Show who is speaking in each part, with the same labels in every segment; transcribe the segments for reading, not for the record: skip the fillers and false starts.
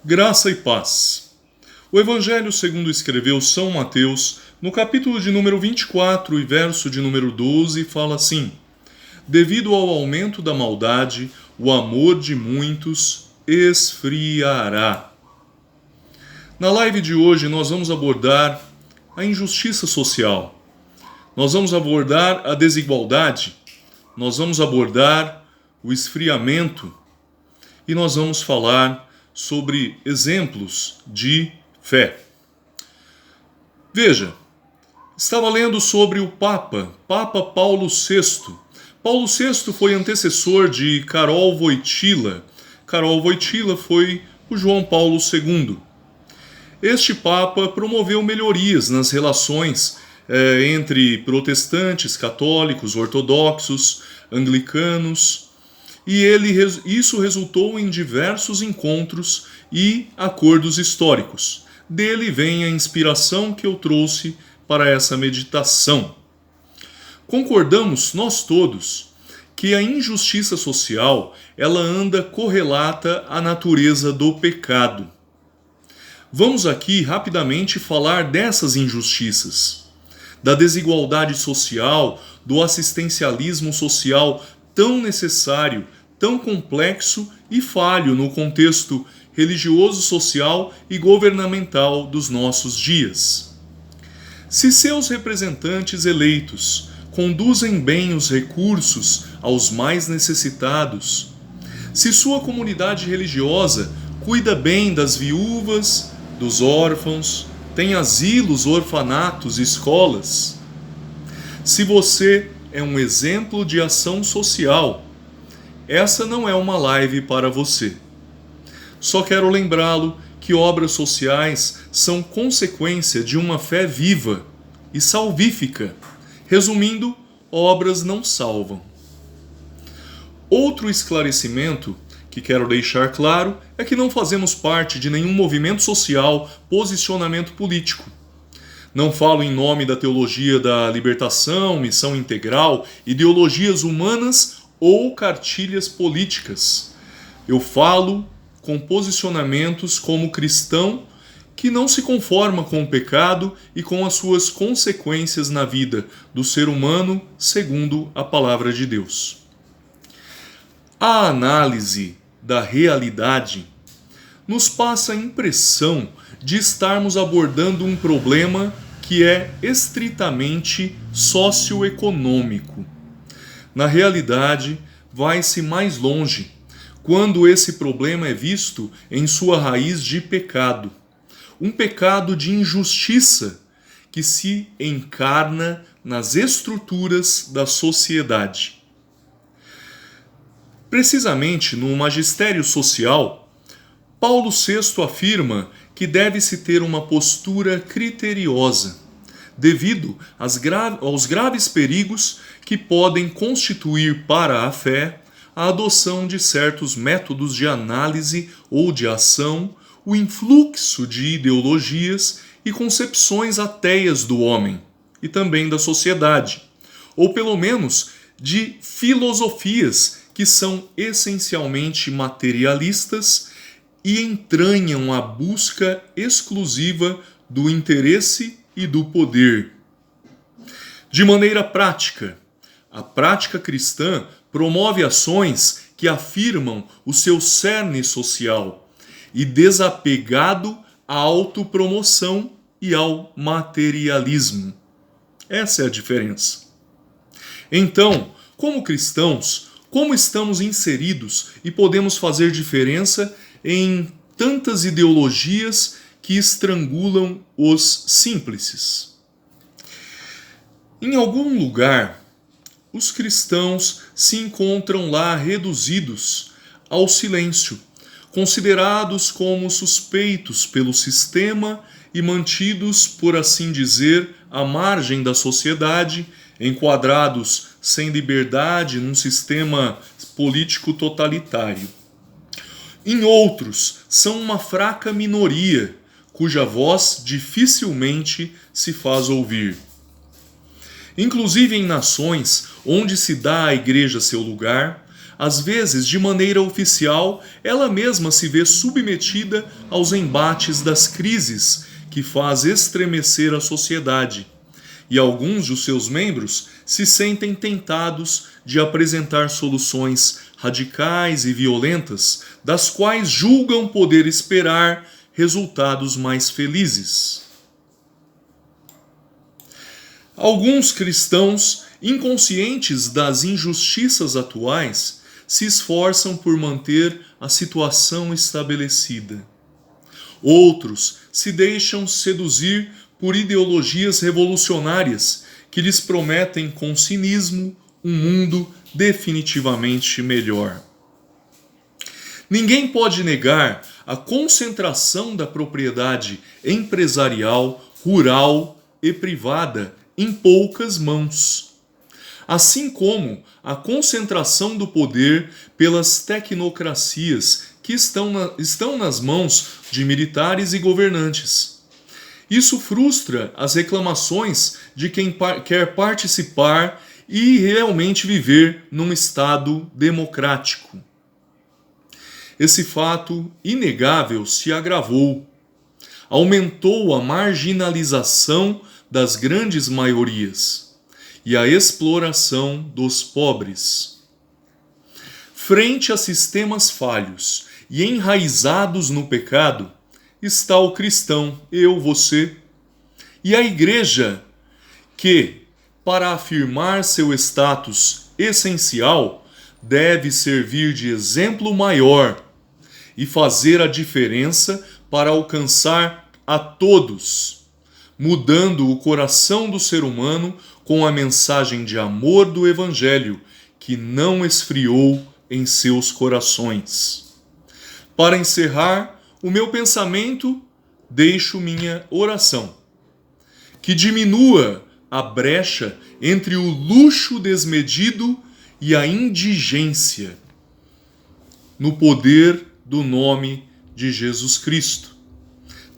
Speaker 1: Graça e paz. O Evangelho segundo escreveu São Mateus, no capítulo de número 24 e verso de número 12, fala assim: Devido ao aumento da maldade, o amor de muitos esfriará. Na live de hoje nós vamos abordar a injustiça social. Nós vamos abordar a desigualdade. Nós vamos abordar o esfriamento. E nós vamos falar sobre exemplos de fé. Veja, estava lendo sobre o Papa Paulo VI. Paulo VI foi antecessor de Karol Wojtyła. Karol Wojtyła foi o João Paulo II. Este Papa promoveu melhorias nas relações entre protestantes, católicos, ortodoxos, anglicanos, e isso resultou em diversos encontros e acordos históricos. Dele vem a inspiração que eu trouxe para essa meditação. Concordamos nós todos que a injustiça social ela anda correlata à natureza do pecado. Vamos aqui rapidamente falar dessas injustiças, da desigualdade social, do assistencialismo social tão necessário, tão complexo e falho no contexto religioso, social e governamental dos nossos dias. Se seus representantes eleitos conduzem bem os recursos aos mais necessitados, se sua comunidade religiosa cuida bem das viúvas, dos órfãos, tem asilos, orfanatos, escolas, se você é um exemplo de ação social, essa não é uma live para você. Só quero lembrá-lo que obras sociais são consequência de uma fé viva e salvífica. Resumindo, obras não salvam. Outro esclarecimento que quero deixar claro é que não fazemos parte de nenhum movimento social, posicionamento político. Não falo em nome da teologia da libertação, missão integral, ideologias humanas ou cartilhas políticas. Eu falo com posicionamentos como cristão que não se conforma com o pecado e com as suas consequências na vida do ser humano, segundo a palavra de Deus. A análise da realidade nos passa a impressão de estarmos abordando um problema que é estritamente socioeconômico. Na realidade, vai-se mais longe quando esse problema é visto em sua raiz de pecado. Um pecado de injustiça que se encarna nas estruturas da sociedade. Precisamente no magistério social, Paulo VI afirma que deve-se ter uma postura criteriosa, devido aos graves perigos que podem constituir para a fé a adoção de certos métodos de análise ou de ação, o influxo de ideologias e concepções ateias do homem e também da sociedade, ou pelo menos de filosofias que são essencialmente materialistas e entranham a busca exclusiva do interesse e do poder. De maneira prática, a prática cristã promove ações que afirmam o seu cerne social e desapegado à autopromoção e ao materialismo. Essa é a diferença. Então, como cristãos, como estamos inseridos e podemos fazer diferença em tantas ideologias que estrangulam os simples? Em algum lugar, os cristãos se encontram lá reduzidos ao silêncio, considerados como suspeitos pelo sistema e mantidos, por assim dizer, à margem da sociedade, enquadrados sem liberdade num sistema político totalitário. Em outros, são uma fraca minoria, cuja voz dificilmente se faz ouvir. Inclusive em nações onde se dá à igreja seu lugar, Às vezes, de maneira oficial, ela mesma se vê submetida aos embates das crises que faz estremecer a sociedade. E alguns de seus membros se sentem tentados de apresentar soluções radicais e violentas, das quais julgam poder esperar resultados mais felizes. Alguns cristãos, inconscientes das injustiças atuais, se esforçam por manter a situação estabelecida. Outros se deixam seduzir por ideologias revolucionárias que lhes prometem com cinismo um mundo definitivamente melhor. Ninguém pode negar a concentração da propriedade empresarial, rural e privada em poucas mãos, assim como a concentração do poder pelas tecnocracias que estão nas mãos de militares e governantes. Isso frustra as reclamações de quem quer participar e realmente viver num Estado democrático. Esse fato inegável se agravou. Aumentou a marginalização das grandes maiorias e a exploração dos pobres. Frente a sistemas falhos e enraizados no pecado, está o cristão, eu, você, e a igreja, que, para afirmar seu status essencial, deve servir de exemplo maior e fazer a diferença para alcançar a todos, mudando o coração do ser humano com a mensagem de amor do Evangelho, que não esfriou em seus corações. Para encerrar o meu pensamento, deixo minha oração. Que diminua a brecha entre o luxo desmedido e a indigência, no poder do nome de Jesus Cristo.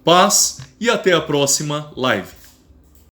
Speaker 1: Paz e até a próxima live.